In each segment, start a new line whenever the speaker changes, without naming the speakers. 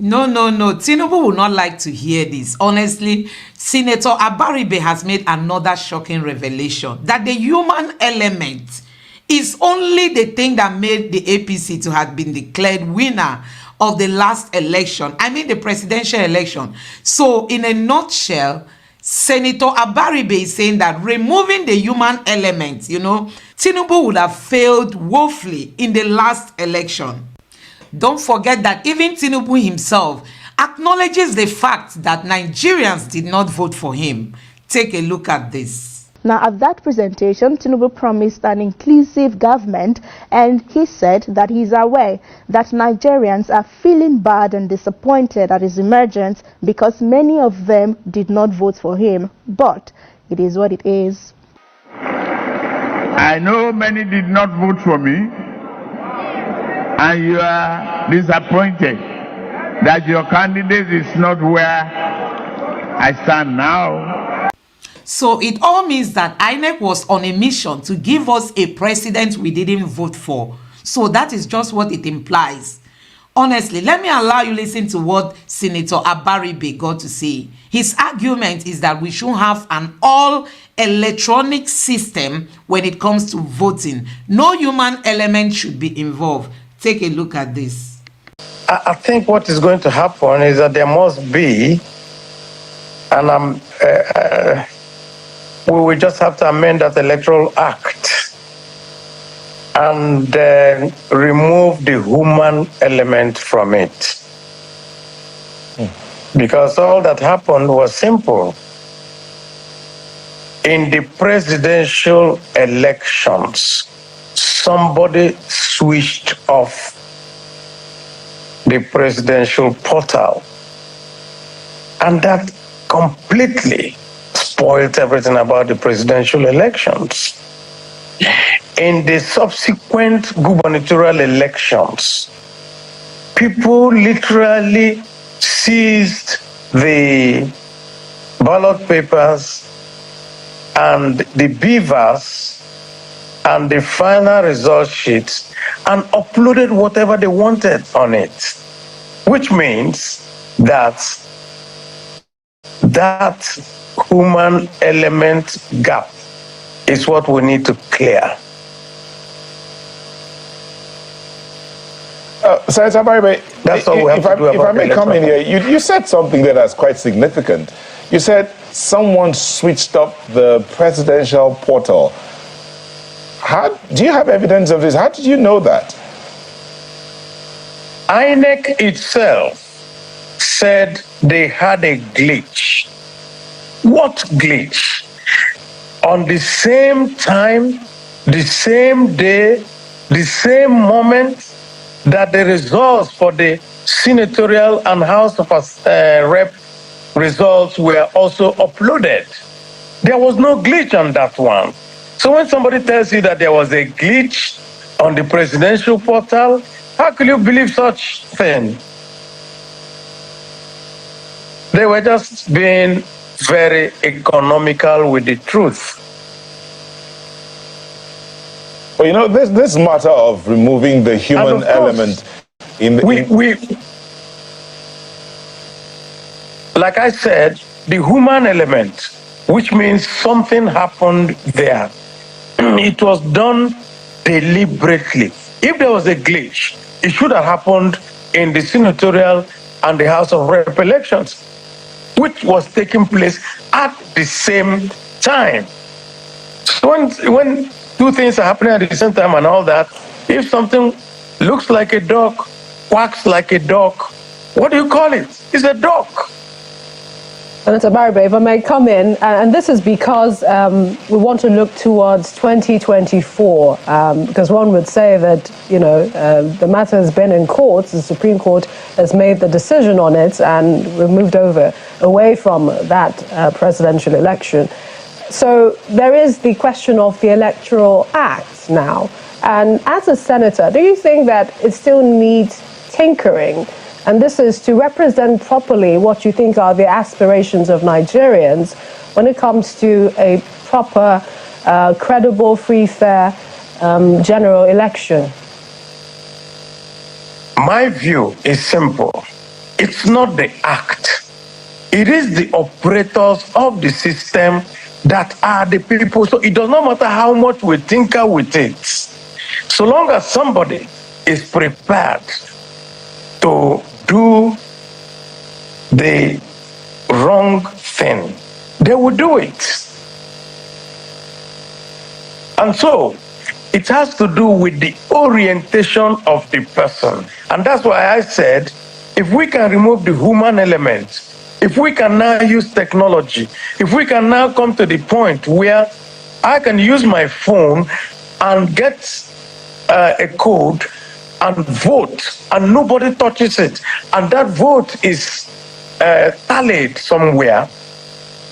No, no, no. Tinubu would not like to hear this. Honestly, Senator Abaribe has made another shocking revelation that the human element is only the thing that made the APC to have been declared winner of the last election. I mean, the presidential election. So, in a nutshell, Senator Abaribe is saying that removing the human element, you know, Tinubu would have failed woefully in the last election. Don't forget that even Tinubu himself acknowledges the fact that Nigerians did not vote for him. Take a look at this.
Now, at that presentation, Tinubu promised an inclusive government, and he said that he's aware that Nigerians are feeling bad and disappointed at his emergence because many of them did not vote for him. But it is what it is.
I know many did not vote for me, and you are disappointed that your candidate is not where I stand now.
So it all means that Inec was on a mission to give us a president we didn't vote for. So that is just what it implies. Honestly, let me allow you listen to what Senator Abaribe got to say. His argument is that we should have an all-electronic system when it comes to voting. No human element should be involved. Take a look at this.
I think what is going to happen is that there must be, and we will just have to amend that electoral act and remove the human element from it. Because all that happened was simple. In the presidential elections, somebody switched off the presidential portal, and that completely spoiled everything about the presidential elections. In the subsequent gubernatorial elections, people literally seized the ballot papers and the beavers and the final result sheets and uploaded whatever they wanted on it, which means that human element gap is what we need to clear.
Senator Abaribe,
that's all we have to do about
if I may come in here, you said something there that's quite significant. You said someone switched up the presidential portal. Do you have evidence of this? How did you know that?
Inec itself said they had a glitch. What glitch? On the same time, the same day, the same moment that the results for the senatorial and House of Rep results were also uploaded. There was no glitch on that one. So when somebody tells you that there was a glitch on the presidential portal, how can you believe such thing? They were just being very economical with the truth.
Well, you know, this matter of removing the human element in the...
Like I said, the human element, which means something happened there. It was done deliberately. If there was a glitch, it should have happened in the senatorial and the House of Rep elections, which was taking place at the same time. So when two things are happening at the same time and all that, if something looks like a dog, quacks like a dog, what do you call it? It's a dog.
Senator Abaribe, if I may come in, and this is because we want to look towards 2024, because one would say that, you know, the matter has been in courts, the Supreme Court has made the decision on it, and we've moved away from that presidential election. So there is the question of the Electoral Act now. And as a senator, do you think that it still needs tinkering? And this is to represent properly what you think are the aspirations of Nigerians when it comes to a proper, credible, free, fair general election?
My view is simple. it's not the act. It is the operators of the system that are the people. So it does not matter how much we tinker with it. So long as somebody is prepared to do the wrong thing, they will do it. And so it has to do with the orientation of the person. And that's why I said, if we can remove the human element, if we can now use technology, if we can now come to the point where I can use my phone and get a code and vote, and nobody touches it, and that vote is tallied somewhere,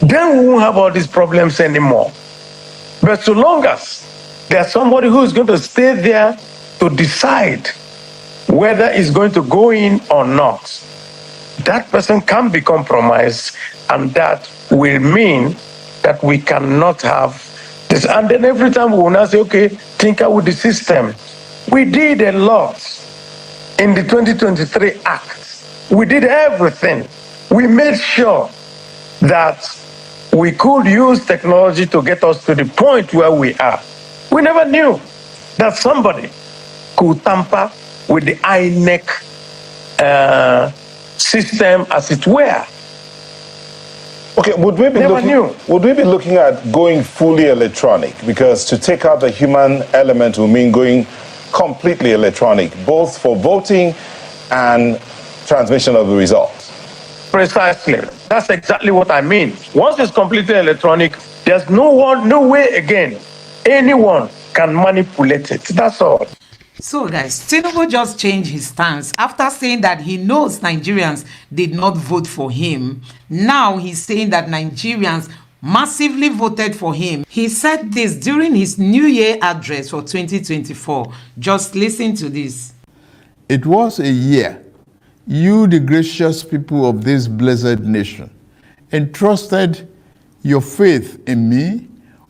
then we won't have all these problems anymore. But so long as there's somebody who is going to stay there to decide whether it's going to go in or not, that person can be compromised, and that will mean that we cannot have this. And then every time we will now say, okay, tinker with the system. We did a lot in the 2023 Act. We did everything. We made sure that we could use technology to get us to the point where we are. We never knew that somebody could tamper with the Inec system, as it were.
Okay, would we be looking at going fully electronic? Because to take out the human element will mean going completely electronic, both for voting and transmission of the results.
Precisely. That's exactly what I mean. Once it's completely electronic, there's no way again anyone can manipulate it. That's all.
So guys, Tinubu just changed his stance after saying that he knows Nigerians did not vote for him. Now he's saying that Nigerians massively voted for him. He said this during his New Year address for 2024. Just listen to this.
It was a year you, the gracious people of this blessed nation, entrusted your faith in me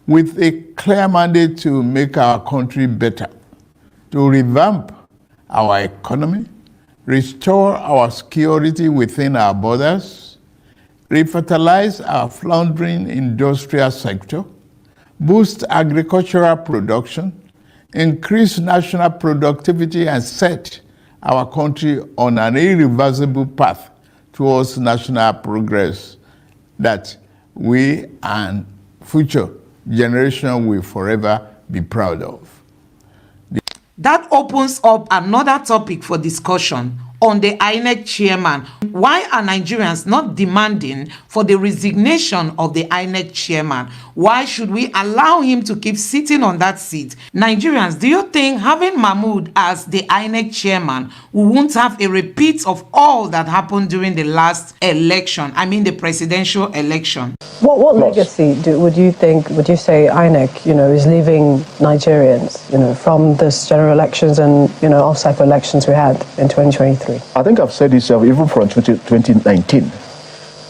with a clear mandate to make our country better, to revamp our economy, restore our security within our borders, refertilize our floundering industrial sector, boost agricultural production, increase national productivity, and set our country on an irreversible path towards national progress that we and future generation will forever be proud of.
That opens up another topic for discussion on the Inec chairman. Why are Nigerians not demanding for the resignation of the Inec chairman? Why should we allow him to keep sitting on that seat? Nigerians, do you think having Mahmood as the Inec chairman, we won't have a repeat of all that happened during the last election? I mean the presidential election.
What legacy would you say Inec, is leaving Nigerians, from this general elections and, off-cycle elections we had in 2023?
I think I've said this even from 2019.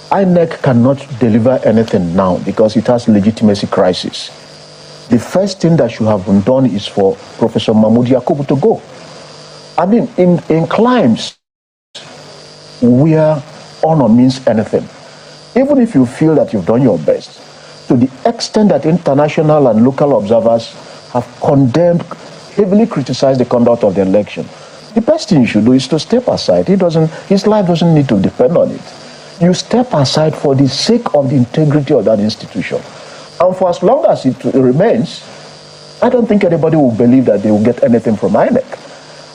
INEC cannot deliver anything now because it has legitimacy crisis. The first thing that should have been done is for Professor Mahmoud Yakubu to go. I mean, in climes where honor means anything, even if you feel that you've done your best, to the extent that international and local observers have condemned, heavily criticized the conduct of the election, the best thing you should do is to step aside. His life doesn't need to depend on it. You step aside for the sake of the integrity of that institution. And for as long as it remains, I don't think anybody will believe that they will get anything from INEC.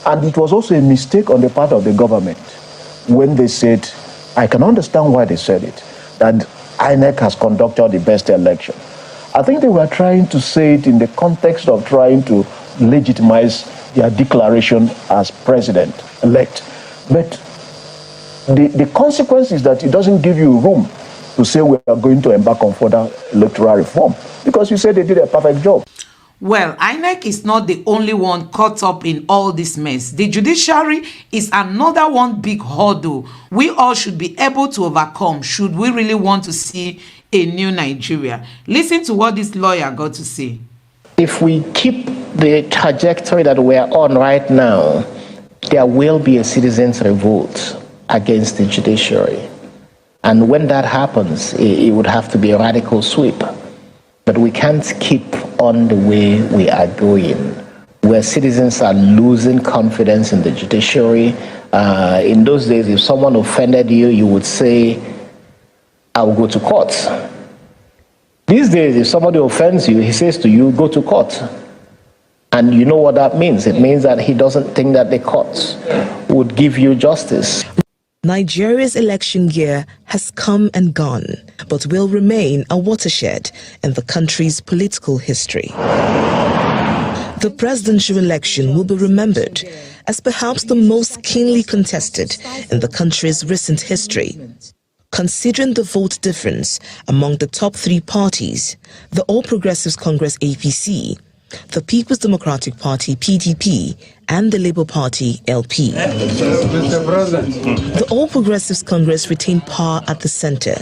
And it was also a mistake on the part of the government when they said, I can understand why they said it, that INEC has conducted the best election. I think they were trying to say it in the context of trying to legitimize their declaration as president-elect. But the consequence is that it doesn't give you room to say we are going to embark on further electoral reform, because you said they did a perfect job.
Well, Inec is not the only one caught up in all this mess. The judiciary is another one big hurdle we all should be able to overcome should we really want to see a new Nigeria. Listen to what this lawyer got to say.
If we keep the trajectory that we're on right now, there will be a citizens' revolt. against the judiciary. And when that happens, it would have to be a radical sweep. But we can't keep on the way we are going, where citizens are losing confidence in the judiciary. In those days, if someone offended you, you would say, I will go to court. These days, if somebody offends you, he says to you, go to court. And you know what that means. It means that he doesn't think that the courts would give you justice.
Nigeria's election year has come and gone, but will remain a watershed in the country's political history. The presidential election will be remembered as perhaps the most keenly contested in the country's recent history. Considering the vote difference among the top three parties, the All Progressives Congress APC, the People's Democratic Party PDP, and the Labour Party LP. The All Progressives Congress retained power at the centre,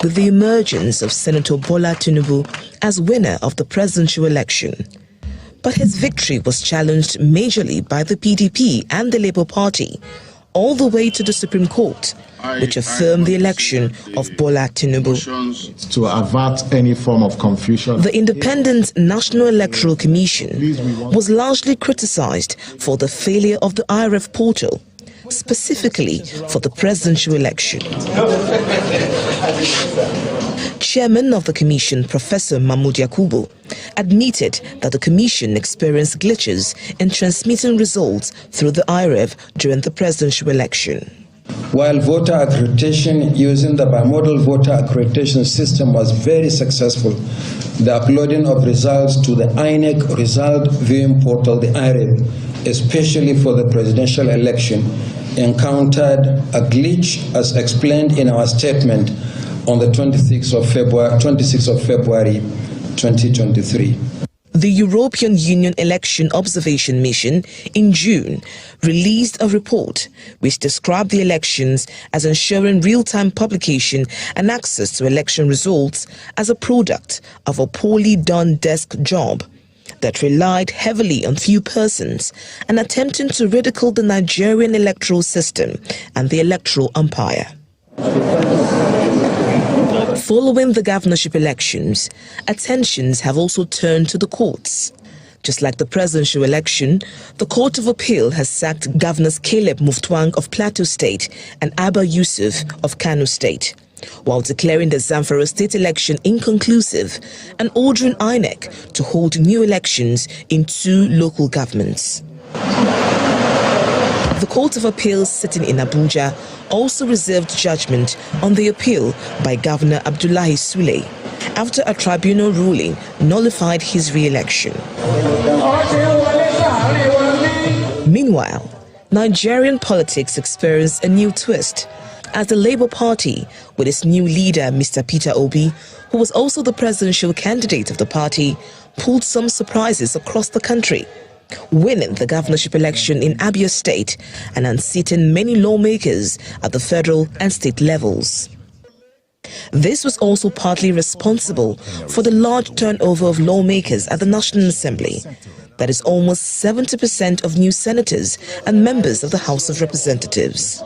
with the emergence of Senator Bola Tinubu as winner of the presidential election. But his victory was challenged majorly by the PDP and the Labour Party, all the way to the Supreme Court, which affirmed the election of Bola Tinubu.
To avert any form of confusion.
The Independent National Electoral Commission was largely criticized for the failure of the IRF portal, specifically for the presidential election. Chairman of the Commission, Professor Mahmoud Yakubu, admitted that the Commission experienced glitches in transmitting results through the IRF during the presidential election.
While voter accreditation using the bimodal voter accreditation system was very successful, the uploading of results to the Inec result viewing portal, the IRF, especially for the presidential election, encountered a glitch as explained in our statement on the 26th of February 2023.
The European Union Election Observation Mission in June released a report which described the elections as ensuring real-time publication and access to election results as a product of a poorly done desk job that relied heavily on few persons and attempting to ridicule the Nigerian electoral system and the electoral umpire. Following the governorship elections, attentions have also turned to the courts. Just like the presidential election, the Court of Appeal has sacked Governors Caleb Muftwang of Plateau State and Abba Yusuf of Kano State, while declaring the Zamfara state election inconclusive and ordering Inec to hold new elections in 2 local governments. The Court of Appeal sitting in Abuja also reserved judgment on the appeal by Governor Abdullahi Sule after a tribunal ruling nullified his re-election. Meanwhile, Nigerian politics experienced a new twist as the Labour Party, with its new leader Mr. Peter Obi, who was also the presidential candidate of the party, pulled some surprises across the country, winning the governorship election in Abia State and unseating many lawmakers at the federal and state levels. This was also partly responsible for the large turnover of lawmakers at the National Assembly. That is almost 70% of new senators and members of the House of Representatives.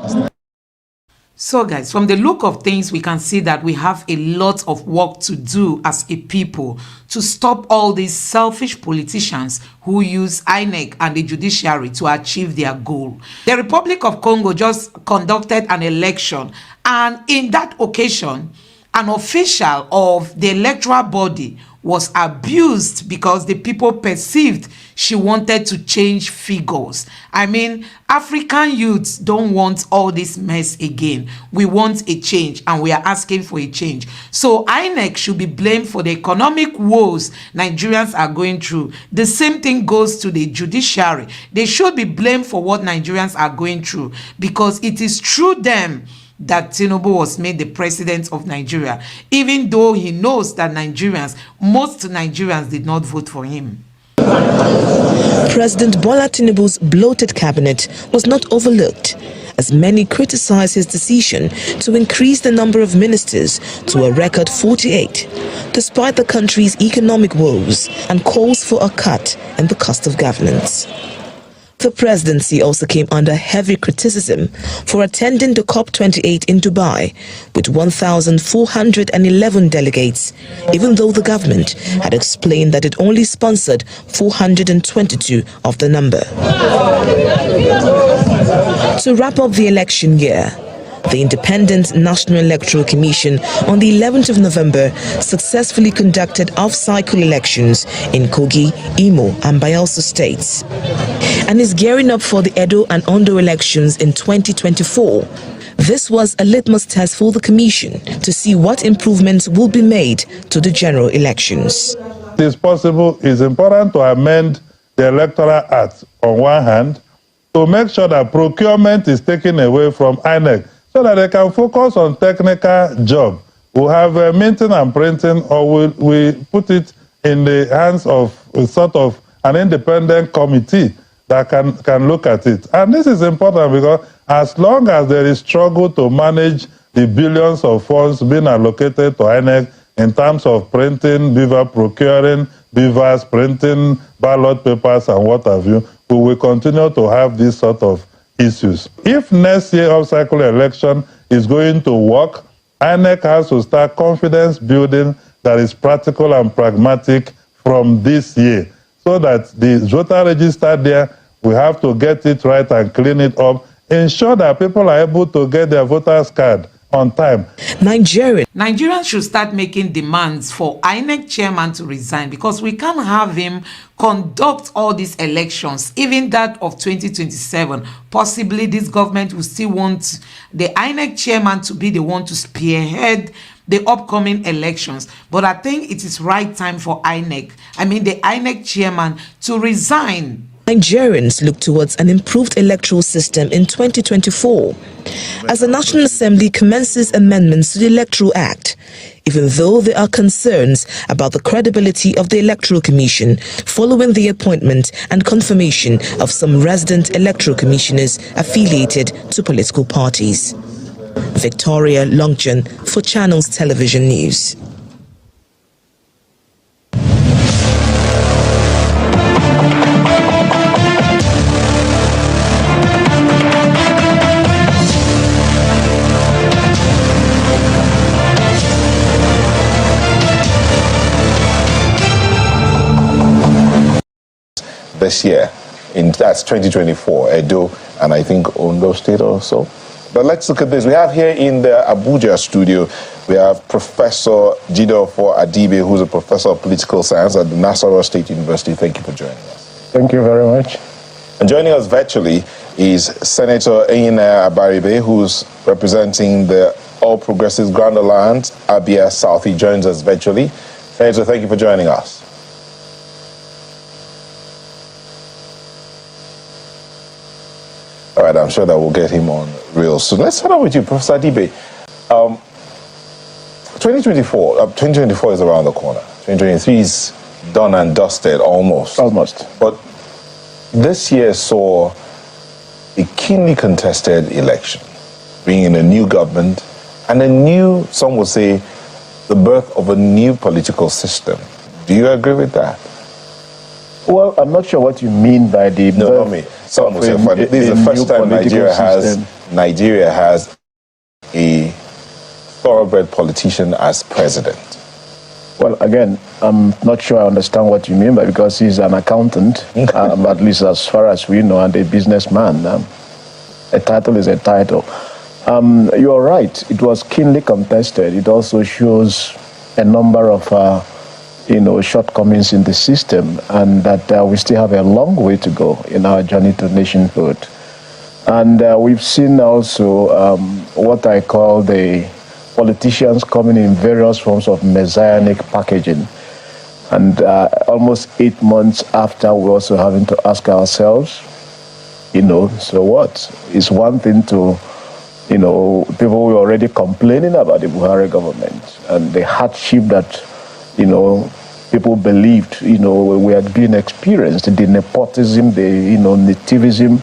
So guys, from the look of things, we can see that we have a lot of work to do as a people to stop all these selfish politicians who use INEC and the judiciary to achieve their goal. The Republic of Congo just conducted an election, and in that occasion, an official of the electoral body was abused because the people perceived she wanted to change figures. I mean, African youths don't want all this mess again. We want a change, and we are asking for a change. So INEC should be blamed for the economic woes Nigerians are going through. The same thing goes to the judiciary. They should be blamed for what Nigerians are going through, because it is through them that Tinubu was made the president of Nigeria, even though he knows that most Nigerians did not vote for him.
President Bola Tinubu's bloated cabinet was not overlooked, as many criticized his decision to increase the number of ministers to a record 48, despite the country's economic woes and calls for a cut in the cost of governance. The The presidency also came under heavy criticism for attending the COP28 in Dubai with 1,411 delegates, even though the government had explained that it only sponsored 422 of the number. To wrap up the election year, the Independent National Electoral Commission on the 11th of November successfully conducted off-cycle elections in Kogi, Imo and Bayelsa states and is gearing up for the Edo and Ondo elections in 2024. This was a litmus test for the Commission to see what improvements will be made to the general elections.
It is possible, it's important to amend the Electoral Act on one hand to make sure that procurement is taken away from Inec, so that they can focus on technical job. We'll have minting and printing, or we put it in the hands of sort of an independent committee that can look at it. And this is important because as long as there is struggle to manage the billions of funds being allocated to INEC in terms of printing, beaver procuring, beavers printing, ballot papers and what have you, we will continue to have this sort of issues. If next year off-cycle election is going to work, INEC has to start confidence building that is practical and pragmatic from this year, so that the voter register there, we have to get it right and clean it up, ensure that people are able to get their voters card on time.
Nigerians should start making demands for INEC chairman to resign, because we can't have him conduct all these elections, even that of 2027. Possibly this government will still want the INEC chairman to be the one to spearhead the upcoming elections. But I think it is right time for the INEC chairman to resign.
Nigerians look towards an improved electoral system in 2024 as the National Assembly commences amendments to the Electoral Act, even though there are concerns about the credibility of the Electoral Commission following the appointment and confirmation of some resident electoral commissioners affiliated to political parties. Victoria Longchan for Channels Television News.
This year, that's 2024, Edo and I think Ondo State also. But let's look at this. We have here in the Abuja studio, we have Professor Jidofo Adibe, who's a professor of political science at the Nasarawa State University. Thank you for joining us.
Thank you very much.
And joining us virtually is Senator Inec Abaribe, who's representing the All Progressives Grand Alliance, Abia South. He joins us virtually. Senator, thank you for joining us. All right, I'm sure that we'll get him on real soon. Let's start off with you, Professor Adibe. 2024 is around the corner. 2023 is done and dusted, almost. But this year saw a keenly contested election, bringing in a new government and a new, some would say, the birth of a new political system. Do you agree with that?
Well, I'm not sure what you mean by the...
No, not me. Some will say, this is the first time Nigeria has a thoroughbred politician as president.
Well, again, I'm not sure I understand what you mean by, because he's an accountant, at least as far as we know, and a businessman. A title is a title. You're right. It was keenly contested. It also shows a number of shortcomings in the system, and that we still have a long way to go in our journey to nationhood. And we've seen also what I call the politicians coming in various forms of messianic packaging. And almost 8 months after, we're also having to ask ourselves, so what? It's one thing to, people were already complaining about the Buhari government and the hardship that, people believed, we had been experienced, the nepotism, the, nativism,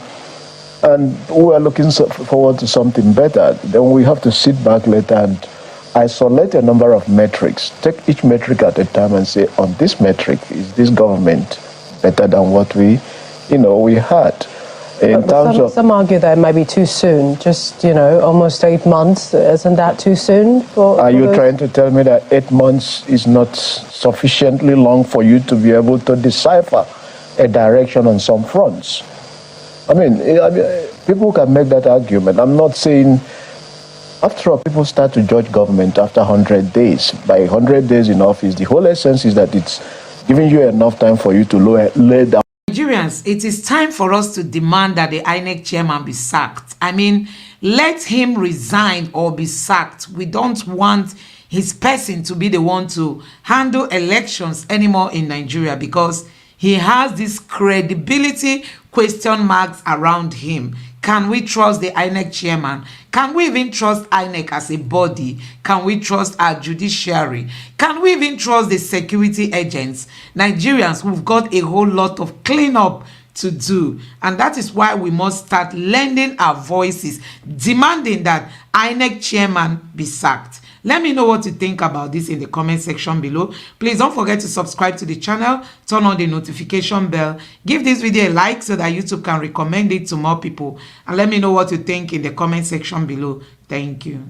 and we were looking forward to something better. Then we have to sit back later and isolate a number of metrics, take each metric at a time and say, on this metric, is this government better than what we had?
Some argue that it might be too soon. Just, almost 8 months. Isn't that too soon?
Are you trying to tell me that 8 months is not sufficiently long for you to be able to decipher a direction on some fronts? I mean, people can make that argument. I'm not saying... After all, people start to judge government after 100 days. By 100 days in office, the whole essence is that it's giving you enough time for you to lay down.
Nigerians, it is time for us to demand that the INEC chairman be sacked. I mean, let him resign or be sacked. We don't want his person to be the one to handle elections anymore in Nigeria, because he has this credibility question marks around him. Can we trust the INEC chairman? Can we even trust INEC as a body? Can we trust our judiciary? Can we even trust the security agents? Nigerians, we've got a whole lot of cleanup to do, and that is why we must start lending our voices, demanding that INEC chairman be sacked. Let me know what you think about this in the comment section below. Please don't forget to subscribe to the channel, turn on the notification bell, give this video a like so that YouTube can recommend it to more people, and let me know what you think in the comment section below. Thank you.